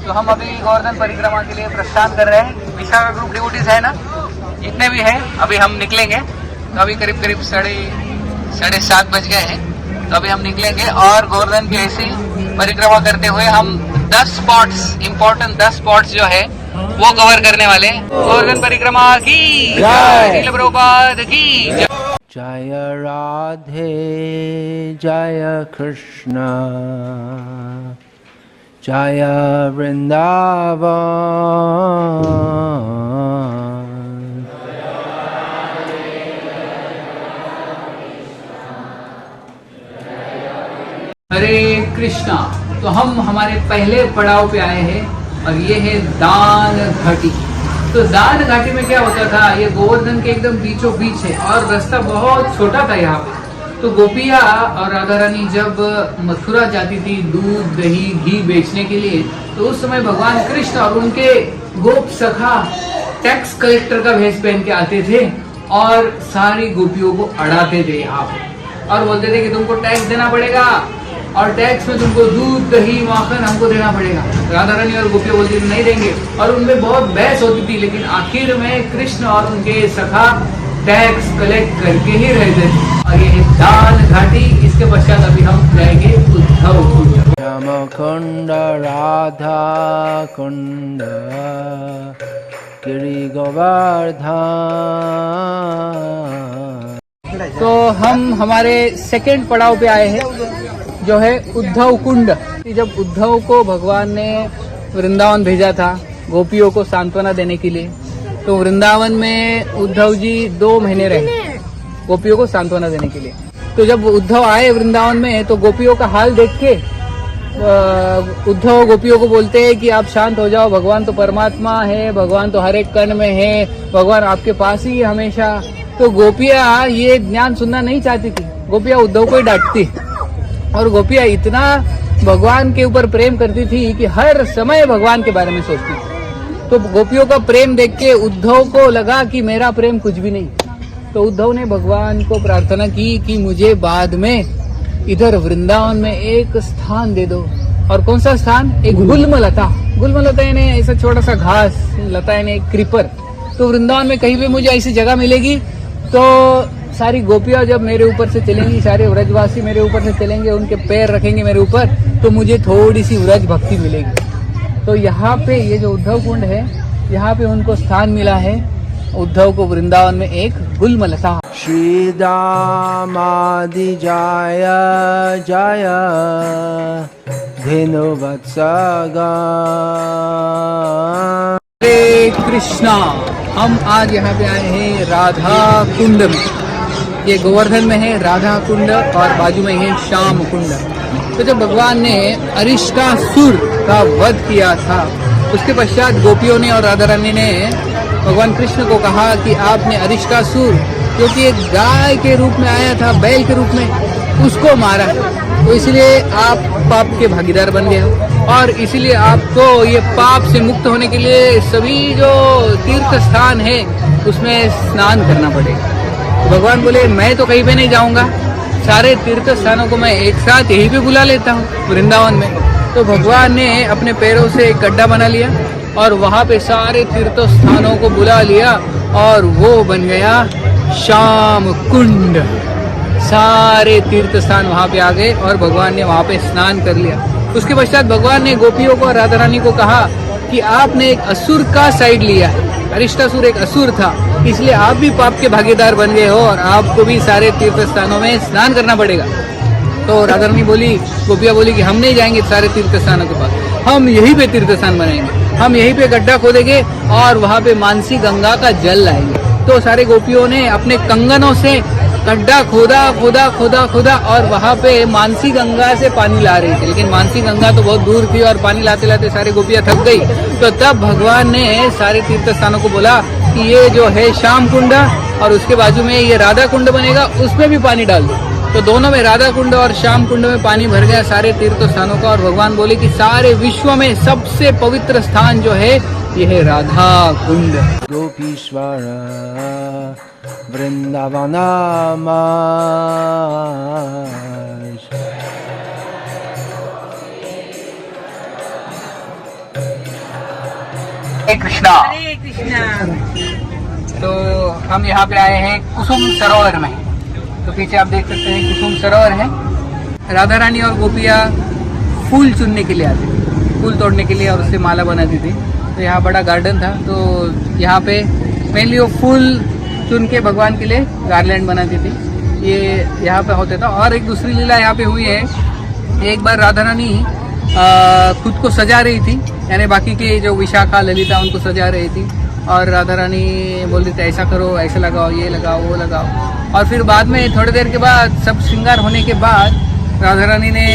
तो हम अभी गोवर्धन परिक्रमा के लिए प्रस्थान कर रहे हैं। विशाखा ग्रुप डिवोटीज है ना, जितने भी हैं अभी हम निकलेंगे। तो अभी करीब करीब साढ़े 7 बज गए हैं। तो अभी हम निकलेंगे और गोवर्धन की ऐसी परिक्रमा करते हुए हम 10 स्पॉट्स, इम्पोर्टेंट 10 स्पॉट्स जो है वो कवर करने वाले हैं। गोवर्धन परिक्रमा की जय, श्रील प्रभुपाद की जय। जय राधे जय कृष्ण जय वृंदावन। हरे कृष्णा। तो हम हमारे पहले पड़ाव पे आए हैं और ये है दान घाटी। तो दान घाटी में क्या होता था, ये गोवर्धन के एकदम बीचों बीच है और रास्ता बहुत छोटा था यहाँ पे। तो गोपिया और राधा रानी जब मथुरा जाती थी दूध दही घी बेचने के लिए, तो उस समय भगवान कृष्ण और उनके गोप सखा टैक्स कलेक्टर का भेष पहन के आते थे और सारी गोपियों को अड़ाते थे यहाँ पे और बोलते थे कि तुमको टैक्स देना पड़ेगा और टैक्स में तुमको दूध दही माखन हमको देना पड़ेगा। राधा रानी और गोपियां बोलती थी नहीं देंगे और उनमें बहुत बहस होती थी, लेकिन आखिर में कृष्ण और उनके सखा टैक्स कलेक्ट करके ही रहते थे। और ये दान घाटी, इसके पश्चात अभी हम जाएंगे उद्धव कुंड। श्याम कुंड राधा कुंड गिरि गोवर्धन। तो हम हमारे सेकंड पड़ाव पे आए हैं जो है उद्धव कुंड। जब उद्धव को भगवान ने वृंदावन भेजा था गोपियों को सांत्वना देने के लिए, तो वृंदावन में उद्धव जी 2 महीने रहे गोपियों को सांत्वना देने के लिए। तो जब उद्धव आए वृंदावन में तो गोपियों का हाल देख के उद्धव गोपियों को बोलते हैं कि आप शांत हो जाओ, भगवान तो परमात्मा है, भगवान तो हर एक कण में है, भगवान आपके पास ही है हमेशा। तो गोपियां ये ज्ञान सुनना नहीं चाहती थी, गोपियां उद्धव को ही डांटती और गोपियां इतना भगवान के ऊपर प्रेम करती थी कि हर समय भगवान के बारे में सोचती थी। तो गोपियों का प्रेम देख के उद्धव को लगा कि मेरा प्रेम कुछ भी नहीं। तो उद्धव ने भगवान को प्रार्थना की कि मुझे बाद में इधर वृंदावन में एक स्थान दे दो। और कौन सा स्थान? एक गुल्म लता यानी ऐसा छोटा सा घास लता यानी एक क्रीपर। तो वृंदावन में कहीं पे मुझे ऐसी जगह मिलेगी तो सारी गोपियां जब मेरे ऊपर से चलेंगी, सारे व्रजवासी मेरे ऊपर से चलेंगे, उनके पैर रखेंगे मेरे ऊपर, तो मुझे थोड़ी सी व्रज भक्ति मिलेगी। तो यहाँ पे ये जो उद्धव कुंड है, यहाँ पे उनको स्थान मिला है उद्धव को वृंदावन में एक गुल्मलता। श्री दामादि जय जय धेनु वत्सगा। हरे कृष्णा। हम आज यहाँ पे आए हैं राधा कुंड में। ये गोवर्धन में है राधा कुंड और बाजू में है श्याम कुंड। तो जब भगवान ने अरिष्टासुर का वध किया था, उसके पश्चात गोपियों ने और राधा रानी ने भगवान कृष्ण को कहा कि आपने अरिष्टासुर जो कि एक गाय के रूप में आया था, बैल के रूप में, उसको मारा, तो इसलिए आप पाप के भागीदार बन गए और इसीलिए आपको ये पाप से मुक्त होने के लिए सभी जो तीर्थ स्थान है उसमें स्नान करना पड़ेगा। तो भगवान बोले मैं तो कहीं पे नहीं जाऊंगा, सारे तीर्थ स्थानों को मैं एक साथ यहीं पे बुला लेता हूँ वृंदावन में। तो भगवान ने अपने पैरों से एक गड्ढा बना लिया और वहाँ पे सारे तीर्थ स्थानों को बुला लिया और वो बन गया श्याम कुंड। सारे तीर्थ स्थान वहाँ पे आ गए और भगवान ने वहाँ पे स्नान कर लिया। उसके पश्चात भगवान ने गोपियों को, राधा रानी को कहा कि आपने एक असुर का साइड लिया है, अरिष्टासुर एक असुर था, इसलिए आप भी पाप के भागीदार बन गए हो और आपको भी सारे तीर्थ स्थानों में स्नान करना पड़ेगा। तो राधा रानी बोली, गोपियाँ बोली कि हम नहीं जाएंगे सारे तीर्थ स्थानों के पास, हम यहीं पे तीर्थ स्थान बनाएंगे, हम यहीं पे गड्ढा खोदेंगे और वहाँ पे मानसी गंगा का जल लाएंगे। तो सारे गोपियों ने अपने कंगनों से गड्ढा खोदा और वहाँ पे मानसी गंगा से पानी ला रही थी, लेकिन मानसी गंगा तो बहुत दूर थी और पानी लाते लाते सारी गोपियाँ थक गई। तो तब भगवान ने सारे तीर्थ स्थानों को बोला कि ये जो है श्याम कुंड और उसके बाजू में ये राधा कुंड बनेगा, उसमें भी पानी डाल दो। तो दोनों में राधा कुंड और श्याम कुंड में पानी भर गया सारे तीर्थ स्थानों का। और भगवान बोले कि सारे विश्व में सबसे पवित्र स्थान जो है यह है राधा कुंड। गोपीश्वर वृंदावना कृष्णा। हरे कृष्णा। तो हम यहाँ पे आए हैं कुसुम सरोवर में। तो पीछे आप देख सकते हैं कुसुम सरोवर है। राधा रानी और गोपियाँ फूल चुनने के लिए आती थी, फूल तोड़ने के लिए, और उससे माला बनाती थी। तो यहाँ बड़ा गार्डन था, तो यहाँ पे मेनली वो फूल चुन के भगवान के लिए गार्लैंड बनाती थी। ये यहाँ पे होता था। और एक दूसरी लीला यहाँ पे हुई है। एक बार राधा रानी खुद को सजा रही थी, यानी बाकी के जो विशाखा ललिता उनको सजा रही थी, और राधा रानी बोल रही थी ऐसा करो, ऐसा लगाओ, ये लगाओ, वो लगाओ। और फिर बाद में थोड़ी देर के बाद सब श्रृंगार होने के बाद राधा रानी ने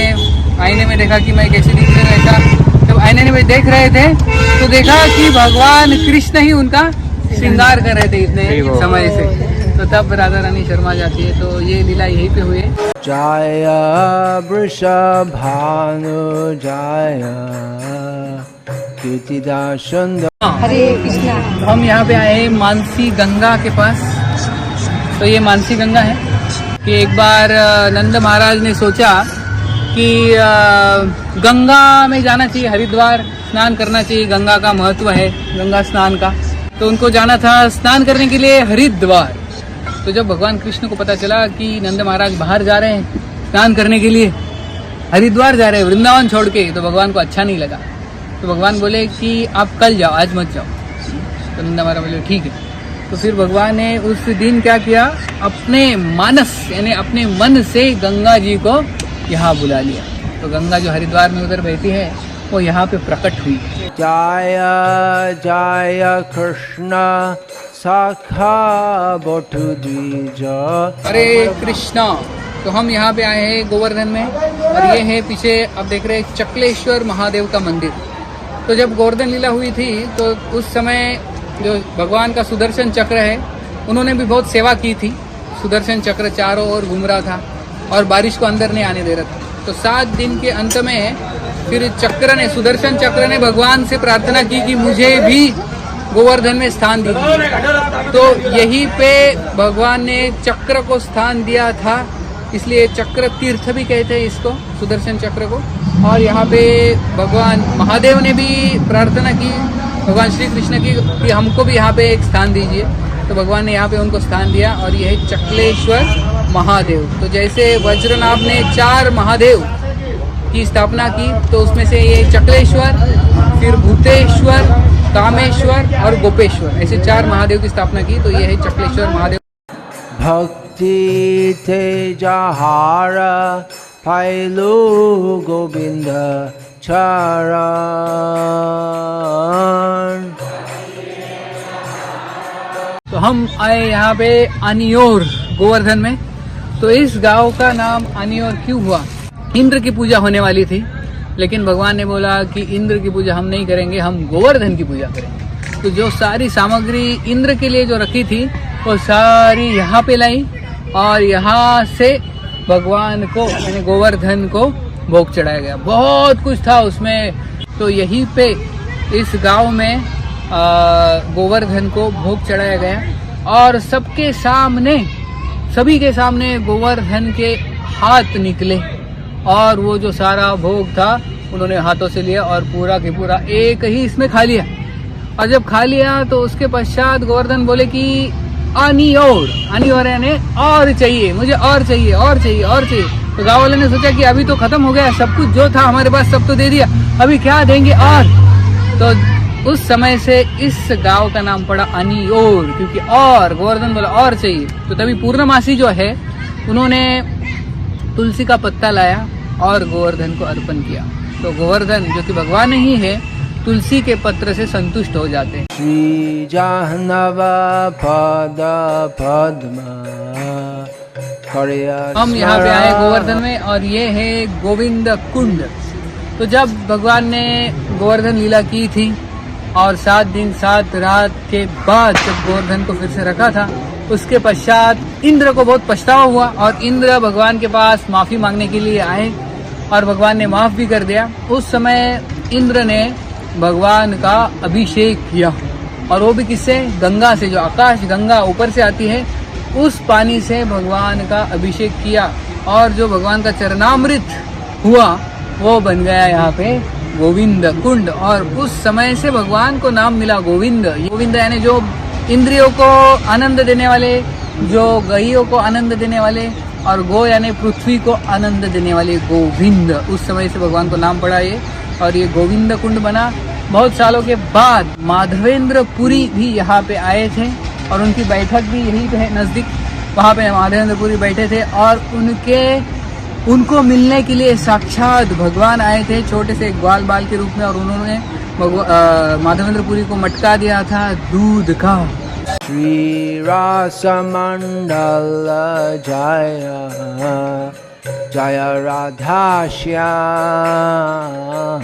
आईने में देखा कि मैं कैसे दिख रही हूँ। ऐसा जब आईने में देख रहे थे तो देखा कि भगवान कृष्ण ही उनका श्रृंगार कर रहे थे इतने समय से। तो तब राधा रानी शर्मा जाती है। तो ये लीला यहीं पे हुई है। जय वृषभानु जय कीर्तिदासुंदर। हरे कृष्णा। तो हम यहाँ पे आए हैं मानसी गंगा के पास। तो ये मानसी गंगा है कि एक बार नंद महाराज ने सोचा कि गंगा में जाना चाहिए, हरिद्वार स्नान करना चाहिए, गंगा का महत्व है गंगा स्नान का। तो उनको जाना था स्नान करने के लिए हरिद्वार। तो जब भगवान कृष्ण को पता चला कि नंद महाराज बाहर जा रहे हैं स्नान करने के लिए, हरिद्वार जा रहे हैं वृंदावन छोड़ के, तो भगवान को अच्छा नहीं लगा। तो भगवान बोले कि आप कल जाओ, आज मत जाओ। तो नंद महाराज बोले ठीक है। तो फिर भगवान ने उस दिन क्या किया, अपने मानस यानी अपने मन से गंगा जी को यहाँ बुला लिया। तो गंगा जो हरिद्वार में उधर बहती है वो यहाँ पे प्रकट हुई। जय जय कृष्ण शाखा बटु द्विज। हरे कृष्णा। तो हम यहाँ पे आए हैं गोवर्धन में, और ये है पीछे आप देख रहे हैं चक्लेश्वर महादेव का मंदिर। तो जब गोवर्धन लीला हुई थी तो उस समय जो भगवान का सुदर्शन चक्र है उन्होंने भी बहुत सेवा की थी। सुदर्शन चक्र चारों ओर घूम रहा था और बारिश को अंदर नहीं आने दे रहा था। तो 7 दिन के अंत में फिर सुदर्शन चक्र ने भगवान से प्रार्थना की कि मुझे भी गोवर्धन में स्थान दीजिए। तो यहीं पे भगवान ने चक्र को स्थान दिया था, इसलिए चक्र तीर्थ भी कहते हैं इसको, सुदर्शन चक्र को। और यहाँ पे भगवान महादेव ने भी प्रार्थना की भगवान श्री कृष्ण की कि हमको भी यहाँ पे एक स्थान दीजिए। तो भगवान ने यहाँ पे उनको स्थान दिया, और यह है चक्लेश्वर महादेव। तो जैसे वज्रनाभ ने 4 महादेव की स्थापना की, तो उसमें से ये चक्लेश्वर, फिर भूतेश्वर, कामेश्वर और गोपेश्वर, ऐसे 4 महादेव की स्थापना की। तो ये है चक्लेश्वर महादेव। भक्ति तेजहार पाइलु गोविंद चरण। तो हम आए यहाँ पे अनियोर गोवर्धन में। तो इस गांव का नाम अनियोर क्यों हुआ, इंद्र की पूजा होने वाली थी, लेकिन भगवान ने बोला कि इंद्र की पूजा हम नहीं करेंगे, हम गोवर्धन की पूजा करेंगे। तो जो सारी सामग्री इंद्र के लिए जो रखी थी वो सारी यहाँ पे लाई, और यहाँ से भगवान को यानी गोवर्धन को भोग चढ़ाया गया। बहुत कुछ था उसमें। तो यहीं पे इस गांव में गोवर्धन को भोग चढ़ाया गया, और सबके सामने, सभी के सामने गोवर्धन के हाथ निकले, और वो जो सारा भोग था उन्होंने हाथों से लिया और पूरा के पूरा एक ही इसमें खा लिया। और जब खा लिया तो उसके पश्चात गोवर्धन बोले कि अनियोर यानी और चाहिए, मुझे और चाहिए, और चाहिए, और चाहिए। तो गाँव वालों ने सोचा कि अभी तो खत्म हो गया, सब कुछ जो था हमारे पास सब तो दे दिया, अभी क्या देंगे और। तो उस समय से इस गांव का नाम पड़ा अनियोर, क्योंकि और गोवर्धन बोला और चाहिए। तो तभी पूर्णमासी जो है उन्होंने तुलसी का पत्ता लाया और गोवर्धन को अर्पण किया। तो गोवर्धन जो कि भगवान ही है, तुलसी के पत्र से संतुष्ट हो जाते हैं। श्री जाह्नव पद पद्म। हम यहाँ पे आए गोवर्धन में, और ये है गोविंद कुंड। तो जब भगवान ने गोवर्धन लीला की थी और 7 दिन 7 रात के बाद जब गोवर्धन को फिर से रखा था, उसके पश्चात इंद्र को बहुत पछतावा हुआ, और इंद्र भगवान के पास माफी मांगने के लिए आए, और भगवान ने माफ भी कर दिया। उस समय इंद्र ने भगवान का अभिषेक किया, और वो भी किससे, गंगा से, जो आकाश गंगा ऊपर से आती है उस पानी से भगवान का अभिषेक किया, और जो भगवान का चरणामृत हुआ वो बन गया यहाँ पे गोविंद कुंड, और उस समय से भगवान को नाम मिला गोविंद। गोविंद यानी जो इंद्रियों को आनंद देने वाले, जो गईयों को आनंद देने वाले, और गो यानी पृथ्वी को आनंद देने वाले गोविंद। उस समय से भगवान को नाम पड़ा ये, और ये गोविंद कुंड बना। बहुत सालों के बाद माधवेंद्र पुरी भी यहाँ पे आए थे और उनकी बैठक भी यहीं पे है नज़दीक। वहाँ पे माधवेंद्र पुरी बैठे थे और उनको मिलने के लिए साक्षात भगवान आए थे छोटे से ग्वाल बाल के रूप में, और उन्होंने माधवेंद्र पुरी को मटका दिया था दूध का। Shri Rasa Mandala Jaya Jaya Radha Shyam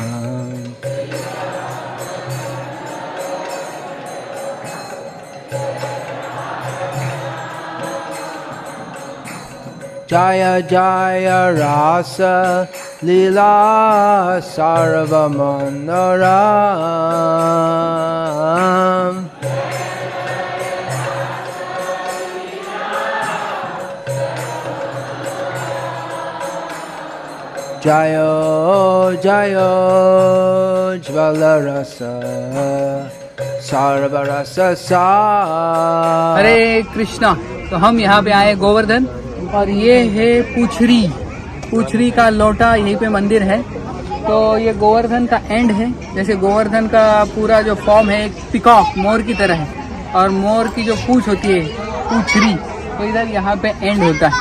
Jaya Jaya Rasa Lila Sarvamanoram Jayo Jayo Jvalarasa Sarvarasa Sa। हरे कृष्णा। तो हम यहाँ पे आए गोवर्धन, और ये है पूछरी का लोटा, यहीं पे मंदिर है। तो ये गोवर्धन का एंड है। जैसे गोवर्धन का पूरा जो फॉर्म है एक पिकॉक, मोर की तरह है, और मोर की जो पूछ होती है पूछरी, तो इधर यहाँ पे एंड होता है।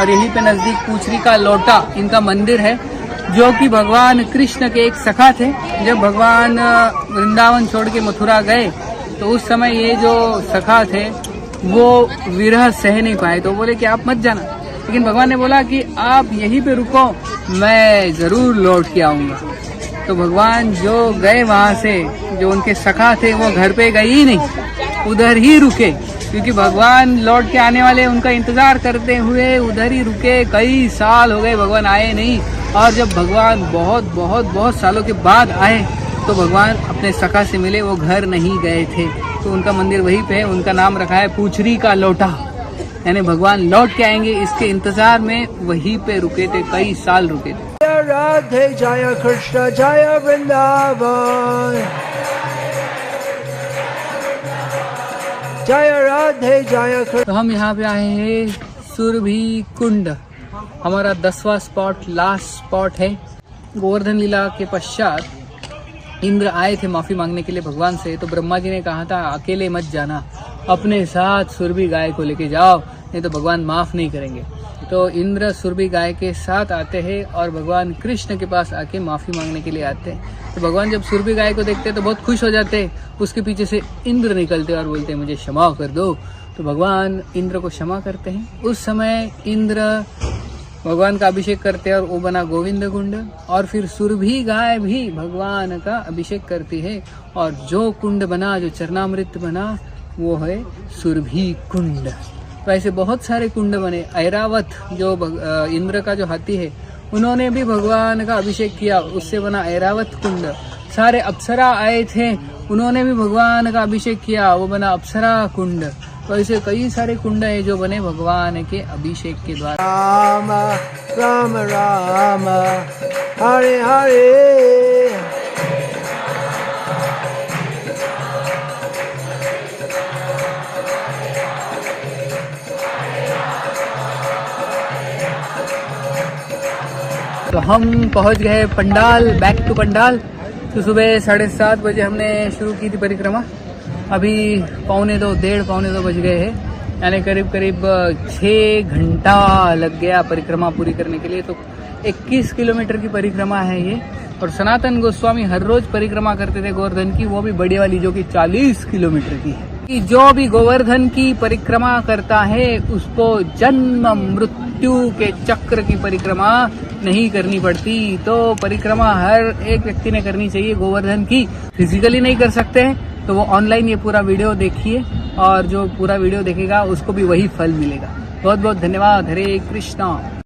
और यहीं पे नजदीक पूछरी का लोटा इनका मंदिर है, जो कि भगवान कृष्ण के एक सखा थे। जब भगवान वृंदावन छोड़ के मथुरा गए तो उस समय ये जो सखा थे वो विरह सह नहीं पाए, तो बोले कि आप मत जाना। लेकिन भगवान ने बोला कि आप यहीं पे रुको, मैं जरूर लौट के आऊंगा। तो भगवान जो गए वहां से, जो उनके सखा थे वो घर पे गए ही नहीं, उधर ही रुके, क्योंकि भगवान लौट के आने वाले, उनका इंतजार करते हुए उधर ही रुके। कई साल हो गए भगवान आए नहीं, और जब भगवान बहुत बहुत बहुत सालों के बाद आए तो भगवान अपने सखा से मिले, वो घर नहीं गए थे। तो उनका मंदिर वहीं पे है, उनका नाम रखा है पूछरी का लोटा, यानी भगवान लौट के आएंगे इसके इंतजार में वहीं पे रुके थे, कई साल रुके थे। Jaya Radhe Jaya Krishna Jaya Vrindavan Jaya Radhe Jaya Krishna। तो हम यहाँ पे आए हैं सुरभि कुंड, हमारा 10वां स्पॉट, लास्ट स्पॉट है। गोवर्धन लीला के पश्चात इंद्र आए थे माफी मांगने के लिए भगवान से। तो ब्रह्मा जी ने कहा था अकेले मत जाना, अपने साथ सुरभि गाय को लेके जाओ, नहीं तो भगवान माफ नहीं करेंगे। तो इंद्र सुरभि गाय के साथ आते हैं और भगवान कृष्ण के पास आके माफी मांगने के लिए आते हैं। तो भगवान जब सुरभि गाय को देखते हैं तो बहुत खुश हो जाते हैं। उसके पीछे से इंद्र निकलते और बोलते हैं मुझे क्षमा कर दो। तो भगवान इंद्र को क्षमा करते हैं। उस समय इंद्र भगवान का अभिषेक करते हैं और वो बना गोविंद कुंड। और फिर सुरभि गाय भी भगवान का अभिषेक करती है, और जो कुंड बना, जो चरणामृत बना, वो है सुरभि कुंड। तो ऐसे बहुत सारे कुंड बने। ऐरावत जो इंद्र का जो हाथी है, उन्होंने भी भगवान का अभिषेक किया, उससे बना ऐरावत कुंड। सारे अप्सरा आए थे, उन्होंने भी भगवान का अभिषेक किया, वो बना अप्सरा कुंड। तो ऐसे कई सारे कुंड है जो बने भगवान के अभिषेक के द्वारा। राम राम राम हरे हरे। तो हम पहुंच गए पंडाल, बैक टू पंडाल। तो सुबह 7:30 बजे हमने शुरू की थी परिक्रमा। अभी 1:45 बज गए हैं, यानी करीब 6 घंटा लग गया परिक्रमा पूरी करने के लिए। तो 21 किलोमीटर की परिक्रमा है ये। और सनातन गोस्वामी हर रोज परिक्रमा करते थे गोवर्धन की, वो भी बड़ी वाली जो कि 40 किलोमीटर की है। कि जो भी गोवर्धन की परिक्रमा करता है उसको जन्म मृत्यु के चक्र की परिक्रमा नहीं करनी पड़ती। तो परिक्रमा हर एक व्यक्ति ने करनी चाहिए गोवर्धन की। फिजिकली नहीं कर सकते हैं तो वो ऑनलाइन ये पूरा वीडियो देखिए, और जो पूरा वीडियो देखेगा उसको भी वही फल मिलेगा। बहुत बहुत धन्यवाद। हरे कृष्णा।